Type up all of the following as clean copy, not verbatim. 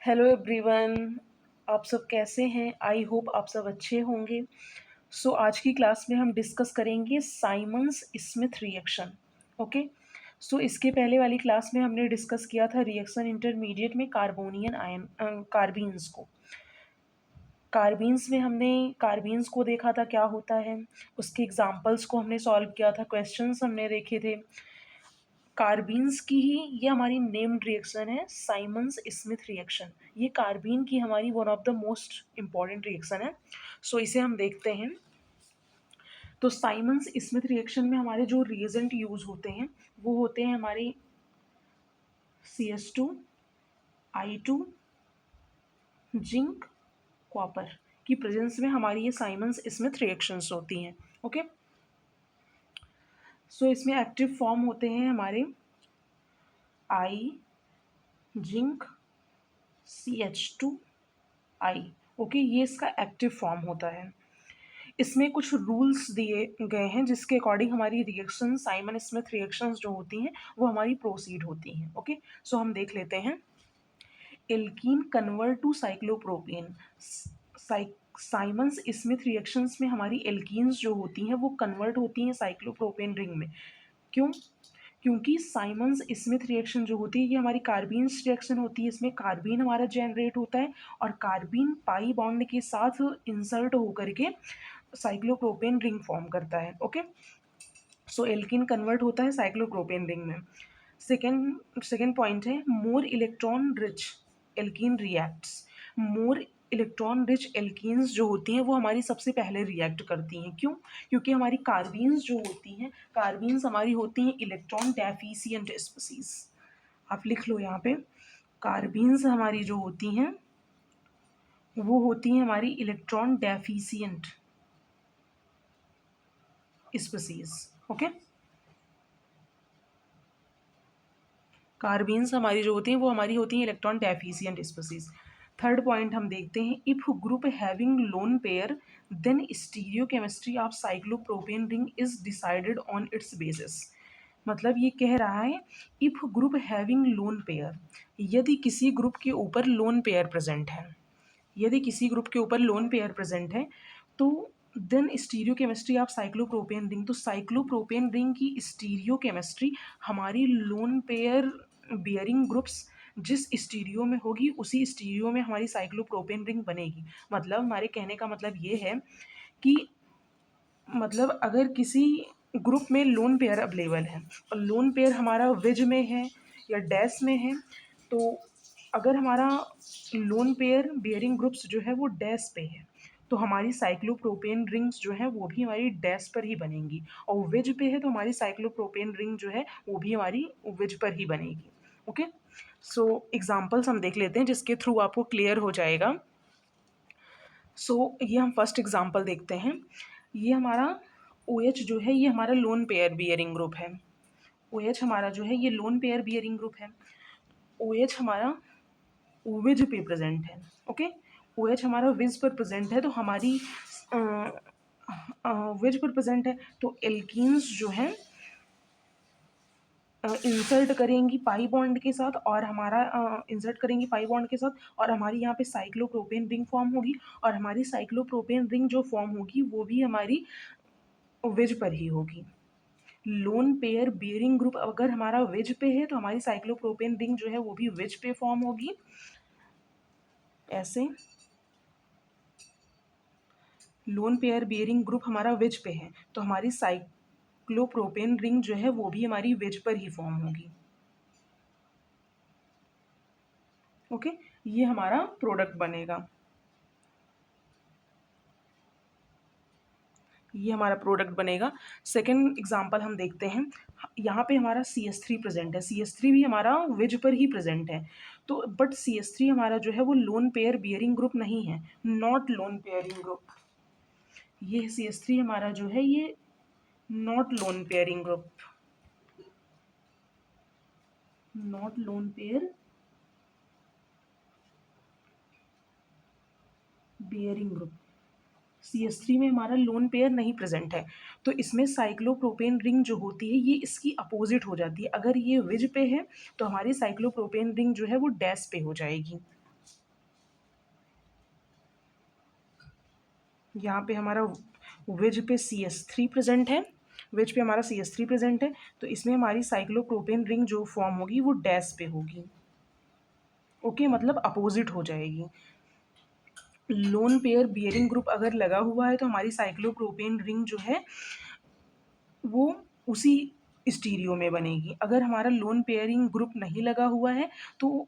Hello everyone. आप सब कैसे हैं? आई होप आप सब अच्छे होंगे। आज की क्लास में हम डिस्कस करेंगे साइमन्स स्मिथ रिएक्शन। ओके। इसके पहले वाली क्लास में हमने डिस्कस किया था रिएक्शन इंटरमीडिएट में कार्बोनियन आयन कार्बीन्स को। कार्बीन्स में हमने कार्बीन्स को देखा था क्या होता है, उसके एग्जाम्पल्स को हमने सॉल्व किया था, क्वेश्चंस हमने देखे थे। कार्बीन्स की ही ये हमारी नेम्ड रिएक्शन है साइमन्स स्मिथ रिएक्शन। ये कार्बीन की हमारी one of the most important reaction है। इसे हम देखते हैं। तो साइमन्स स्मिथ रिएक्शन में हमारे जो रिएजेंट यूज होते हैं वो होते हैं हमारे CS2, I2, जिंक, कॉपर की प्रेजेंस में हमारी ये साइमन्स स्मिथ रिएक्शंस होती हैं। ओके। इसमें एक्टिव फॉर्म होते हैं हमारे आई, जिंक, CH2I। ओके, ये इसका एक्टिव फॉर्म होता है। इसमें कुछ रूल्स दिए गए हैं जिसके अकॉर्डिंग हमारी रिएक्शन साइमन स्मिथ रिएक्शंस जो होती हैं वो हमारी प्रोसीड होती हैं। ओके, हम देख लेते हैं। Alkene convert to cyclopropane. Simmons Smith reactions में हमारी एल्कीन्स जो होती हैं वो कन्वर्ट होती हैं साइक्लोप्रोपेन रिंग में। क्यों? क्योंकि साइमन्स स्मिथ रिएक्शन जो होती है ये हमारी कार्बीन्स रिएक्शन होती है। इसमें कार्बीन हमारा जनरेट होता है और कार्बीन पाई बॉन्ड के साथ इंसर्ट होकर के साइक्लोप्रोपेन रिंग फॉर्म करता है। ओके। एल्किन कन्वर्ट होता है साइक्लोप्रोपेन रिंग में। सेकेंड पॉइंट है more electron rich alkene reacts. More electron rich alkenes जो होती हैं वो हमारी सबसे पहले रिएक्ट करती हैं। क्यों? क्योंकि हमारी कार्बीन्स जो होती हैं, कार्बीन्स हमारी होती हैं इलेक्ट्रॉन डेफिशिएंट स्पीसीज। आप लिख लो यहाँ पे, कार्बीन्स हमारी जो होती हैं वो होती हैं हमारी electron deficient species. Okay. Carbenes हमारी जो होती हैं वो हमारी होती हैं electron deficient species. Third point हम देखते हैं, if group having lone pair then stereochemistry of cyclopropane ring is decided on its basis. मतलब ये कह रहा है if group having lone pair, यदि किसी ग्रुप के ऊपर लोन पेयर प्रेजेंट है, यदि किसी ग्रुप के ऊपर लोन पेयर प्रेजेंट है तो then stereochemistry of cyclopropane ring, तो साइक्लोप्रोपेन रिंग की स्टीरियोकेमिस्ट्री हमारी लोन पेयर बियरिंग ग्रुप्स जिस स्टीरियो में होगी उसी स्टीरियो में हमारी साइक्लोप्रोपेन रिंग बनेगी। मतलब हमारे कहने का मतलब ये है कि मतलब अगर किसी ग्रुप में लोन पेयर अवेलेबल है और लोन पेयर हमारा विज में है या डैश में है, तो अगर हमारा लोन पेयर बियरिंग ग्रुप्स जो है वो डैश पे है तो हमारी साइक्लोप्रोपेन रिंग्स जो है वो भी हमारी डैश पर ही बनेंगी, और विज पे है तो हमारी साइक्लोप्रोपेन रिंग जो है वो भी हमारी विज पर ही बनेगी। ओके। एग्जांपल्स हम देख लेते हैं जिसके थ्रू आपको क्लियर हो जाएगा। ये हम फर्स्ट एग्जांपल देखते हैं। ये हमारा OH जो है ये हमारा लोन पेयर बियरिंग ग्रुप है। OH हमारा जो है ये लोन पेयर बियरिंग ग्रुप है। OH हमारा विज पे प्रेजेंट है। ओके। OH हमारा विज पर प्रेजेंट है तो हमारी विज पर प्रेजेंट है तो एल्कीन्स जो है इंसर्ट करेंगी पाई बॉन्ड के साथ और हमारा इंसर्ट करेंगी पाई बॉन्ड के साथ और हमारी यहाँ पे साइक्लोप्रोपेन रिंग फॉर्म होगी, और हमारी साइक्लोप्रोपेन रिंग जो फॉर्म होगी वो भी हमारी विज पर ही होगी। लोन पेयर बियरिंग ग्रुप अगर हमारा विज पे है तो हमारी साइक्लोप्रोपेन रिंग जो है वो भी विज पे फॉर्म होगी ऐसे। लोन पेयर बियरिंग ग्रुप हमारा विज पे है तो हमारी साइक्लोप्रोपेन रिंग जो है वो भी हमारी विज पर ही फॉर्म होगी। ओके। ये हमारा प्रोडक्ट बनेगा, ये हमारा प्रोडक्ट बनेगा। सेकेंड एग्जांपल हम देखते हैं। यहाँ पे हमारा CS3 प्रेजेंट है, CS3 भी हमारा विज पर ही प्रेजेंट है। तो बट CS3 हमारा जो है वो लोन पेयर बियरिंग ग्रुप नहीं है, नॉट लोन पेयरिंग ग्रुप। ये CS3 हमारा जो है ये not loan pairing group, not loan pair bearing group. CS3 में हमारा लोन पेयर नहीं प्रेजेंट है तो इसमें साइक्लोप्रोपेन रिंग जो होती है ये इसकी अपोजिट हो जाती है। अगर ये विज पे है तो हमारी साइक्लोप्रोपेन रिंग जो है वो डैश पे हो जाएगी। यहाँ पे हमारा वेज पे CH3 प्रेजेंट है, वेज पे हमारा CH3 प्रेजेंट है, तो इसमें हमारी साइक्लोप्रोपेन रिंग जो फॉर्म होगी वो डैश पे होगी। ओके, मतलब अपोजिट हो जाएगी। लोन पेयर बियरिंग ग्रुप अगर लगा हुआ है तो हमारी साइक्लोप्रोपेन रिंग जो है वो उसी स्टीरियो में बनेगी। अगर हमारा लोन पेयरिंग ग्रुप नहीं लगा हुआ है तो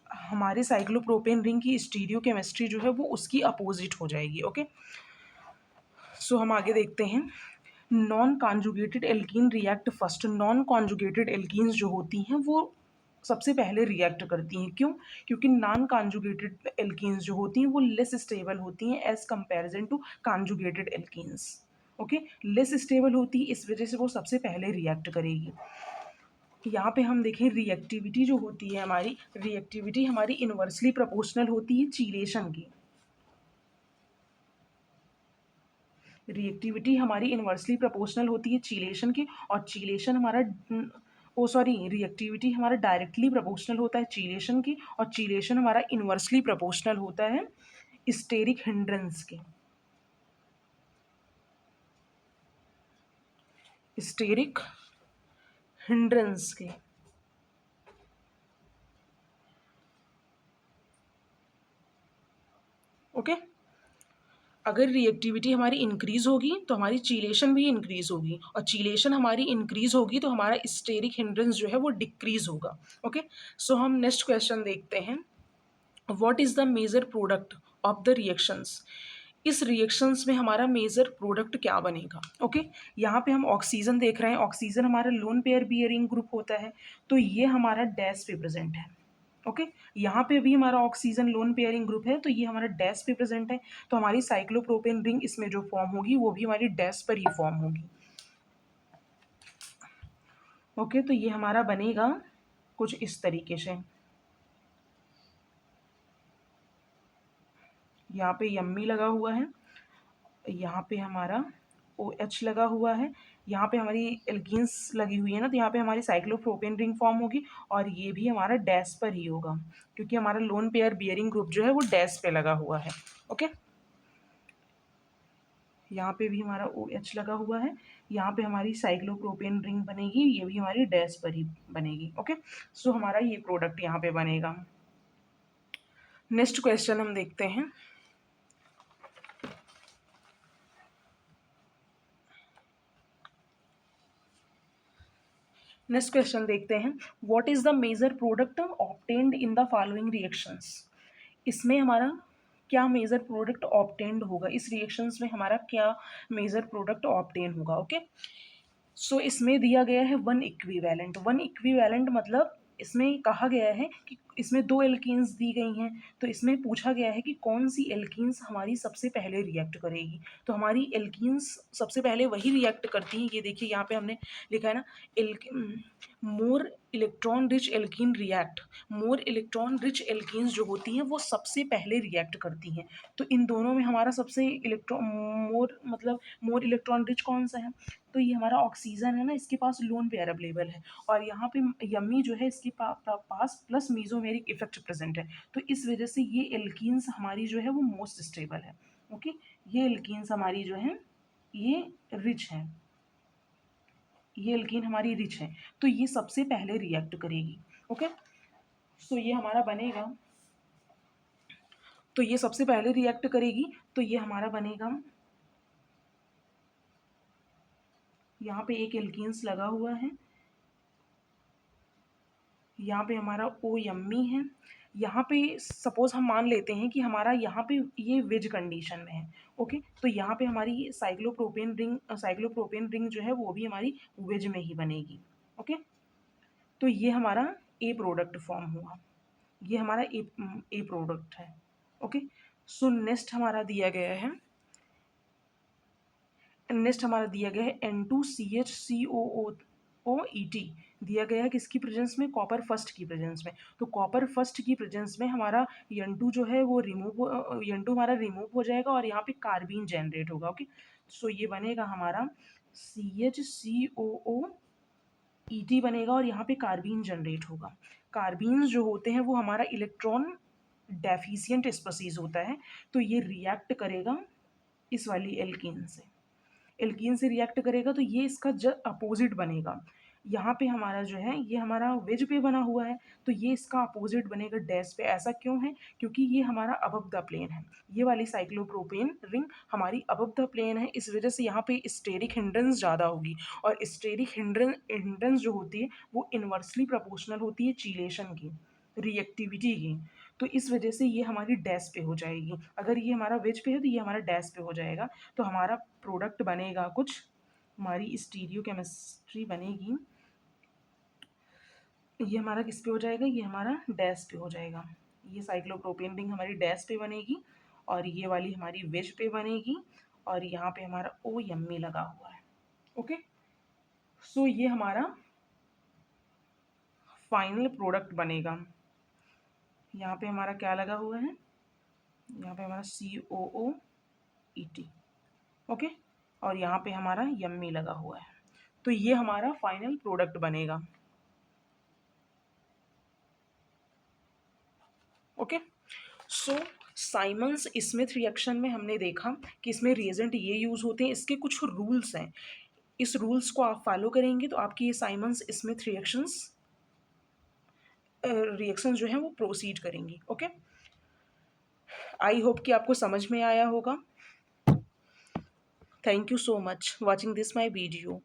हमारे साइक्लोप्रोपेन रिंग की स्टीरियो केमिस्ट्री जो है वो उसकी अपोजिट हो जाएगी। ओके, सो हम आगे देखते हैं। Non conjugated alkene react first. Non conjugated alkenes जो होती हैं वो सबसे पहले रिएक्ट करती हैं। क्यों? क्योंकि नॉन कॉन्जुगेटेड एल्कीन्स जो होती हैं वो लेस स्टेबल होती हैं as comparison to conjugated alkenes. Okay, less stable होती है, इस वजह से वो सबसे पहले रिएक्ट करेगी। यहाँ पे हम देखें रिएक्टिविटी जो होती है हमारी, रिएक्टिविटी हमारी इनवर्सली प्रोपोर्शनल होती है चीलेशन की। रिएक्टिविटी हमारी इनवर्सली प्रोपोर्शनल होती है चीलेशन की, और चीलेशन हमारा ओ सॉरी रिएक्टिविटी हमारा डायरेक्टली प्रोपोर्शनल होता है चीलेशन की, और चीलेशन हमारा इनवर्सली प्रोपोर्शनल होता है स्टेरिक हिंड्रेंस के। स्टेरिक हिंड्रेंस के। ओके, अगर रिएक्टिविटी हमारी इंक्रीज होगी तो हमारी चीलेशन भी इंक्रीज होगी, और चीलेशन हमारी इंक्रीज होगी तो हमारा स्टेरिक हिंड्रेंस जो है वो डिक्रीज होगा। ओके, सो हम नेक्स्ट क्वेश्चन देखते हैं। What is the major product of the reactions. इस रिएक्शंस में हमारा मेजर प्रोडक्ट क्या बनेगा। ओके, यहाँ पे हम ऑक्सीजन देख रहे हैं। ऑक्सीजन हमारा लोन पेयर बियरिंग ग्रुप होता है, तो ये हमारा डैश पे प्रेजेंट है। ओके, यहाँ पे भी हमारा ऑक्सीजन लोन पेयरिंग ग्रुप है, तो ये हमारा डैश पे प्रेजेंट है, तो हमारी साइक्लोप्रोपेन रिंग इसमें जो फॉर्म होगी वो भी हमारी डैश पर ही फॉर्म होगी। ओके, तो ये हमारा बनेगा कुछ इस तरीके से। यहाँ पे यम्मी लगा हुआ है, यहाँ पे हमारा OH लगा हुआ है, यहाँ पे हमारी एल्कीन्स लगी हुई है ना, तो यहाँ पे हमारी साइक्लोप्रोपेन रिंग फॉर्म होगी, और ये भी हमारा डैश पर ही होगा क्योंकि हमारा लोन पेयर बियरिंग ग्रुप जो है वो डैश पे लगा हुआ है। ओके, यहाँ पे भी हमारा OH लगा हुआ है, यहाँ पे हमारी साइक्लोप्रोपेन रिंग बनेगी, ये भी हमारी डैश पर ही बनेगी। ओके, सो हमारा ये प्रोडक्ट यहाँ पे बनेगा। नेक्स्ट क्वेश्चन हम देखते हैं। नेक्स्ट क्वेश्चन देखते हैं। What is the major product obtained in the following reactions. इसमें हमारा क्या मेजर प्रोडक्ट ऑब्टेन्ड होगा, इस रिएक्शंस में हमारा क्या मेजर प्रोडक्ट ऑब्टेन होगा। ओके, सो इसमें दिया गया है वन इक्विवेलेंट। वन इक्विवेलेंट मतलब इसमें कहा गया है कि इसमें दो एल्कीन्स दी गई हैं, तो इसमें पूछा गया है कि कौन सी एल्कीन्स हमारी सबसे पहले रिएक्ट करेगी। तो हमारी एल्कीन्स सबसे पहले वही रिएक्ट करती हैं। ये देखिए यहाँ पे हमने लिखा है ना, more electron rich alkene react. More electron rich alkenes जो होती हैं वो सबसे पहले रिएक्ट करती हैं। तो इन दोनों में हमारा सबसे इलेक्ट्रॉन मोर मतलब मोर इलेक्ट्रॉन रिच कौन सा है, तो ये हमारा ऑक्सीजन है ना, इसके पास लोन पेयर अवेलेबल है, और यहाँ पे यम्मी जो है इसके पास प्लस मीजोमेरिक इफेक्ट प्रेजेंट है, तो इस वजह से ये एल्कीन्स हमारी जो है वो मोस्ट स्टेबल है। ओके, ये एल्कीन्स हमारी जो है ये रिच है, ये एल्कीन हमारी रिच है, तो ये सबसे पहले रिएक्ट करेगी। ओके, सो ये हमारा बनेगा, तो ये सबसे पहले रिएक्ट करेगी, तो ये हमारा बनेगा, यहाँ पे एक एल्कीन्स लगा हुआ है, यहाँ पे हमारा ओ यम्मी है, यहाँ पे सपोज हम मान लेते हैं कि हमारा यहाँ पे ये वेज कंडीशन में है। ओके, तो यहाँ पे हमारी साइक्लोप्रोपेन रिंग जो है वो भी हमारी वेज में ही बनेगी। ओके, तो ये हमारा ए प्रोडक्ट फॉर्म हुआ, ये हमारा ए प्रोडक्ट है। ओके, सो नेक्स्ट हमारा दिया गया है, N2CHCOO दिया गया है किसकी प्रेजेंस में, कॉपर फर्स्ट की प्रेजेंस में। तो कॉपर फर्स्ट की प्रेजेंस में हमारा N2 जो है वो N2 हमारा रिमूव हो जाएगा, और यहाँ पे कार्बीन जनरेट होगा। ओके, सो ये बनेगा हमारा CHCOO बनेगा, और यहाँ पे कार्बीन जनरेट होगा। कार्बीन जो होते हैं वो हमारा इलेक्ट्रॉन डेफिशिएंट स्पीसीज होता है, तो ये रिएक्ट करेगा इस वाली एल्कीन से, एल्कीन से रिएक्ट करेगा तो ये इसका अपोजिट बनेगा। यहाँ पे हमारा जो है ये हमारा वेज पे बना हुआ है, तो ये इसका अपोजिट बनेगा डैश पे। ऐसा क्यों है? क्योंकि ये हमारा अबव द प्लेन है, ये वाली साइक्लोप्रोपेन रिंग हमारी अबव द प्लेन है, इस वजह से यहाँ पे स्टेरिक हिंड्रेंस ज़्यादा होगी। और स्टेरिक हिंड्रेंस जो होती है वो इन्वर्सली प्रोपोर्शनल होती है चीलेशन की, रिएक्टिविटी की। तो इस वजह से ये हमारी डैश पे हो जाएगी। अगर ये हमारा वेज पे है तो ये हमारा डैश पे हो जाएगा। तो हमारा प्रोडक्ट बनेगा कुछ, हमारी स्टीरियो केमिस्ट्री बनेगी, ये हमारा किस पे हो जाएगा, ये हमारा डैश पे हो जाएगा। ये साइक्लोप्रोपेन रिंग हमारी डैश पे बनेगी और ये वाली हमारी वेज पे बनेगी और यहाँ पे हमारा ओ यम्मी लगा हुआ है। ओके, सो ये हमारा फाइनल प्रोडक्ट बनेगा। यहाँ पे हमारा क्या लगा हुआ है, यहाँ पे हमारा COOET। ओके, और यहाँ पे हमारा यम्मी लगा हुआ है। तो ये हमारा फाइनल प्रोडक्ट बनेगा। ओके, सो साइमन्स स्मिथ रिएक्शन में हमने देखा कि इसमें रिएजेंट ये यूज़ होते हैं, इसके कुछ रूल्स हैं। इस रूल्स को आप फॉलो करेंगे तो आपकी ये साइमन्स स्मिथ रिएक्शन जो है वो प्रोसीड करेंगी। ओके, आई होप कि आपको समझ में आया होगा। Thank you so much watching this my video.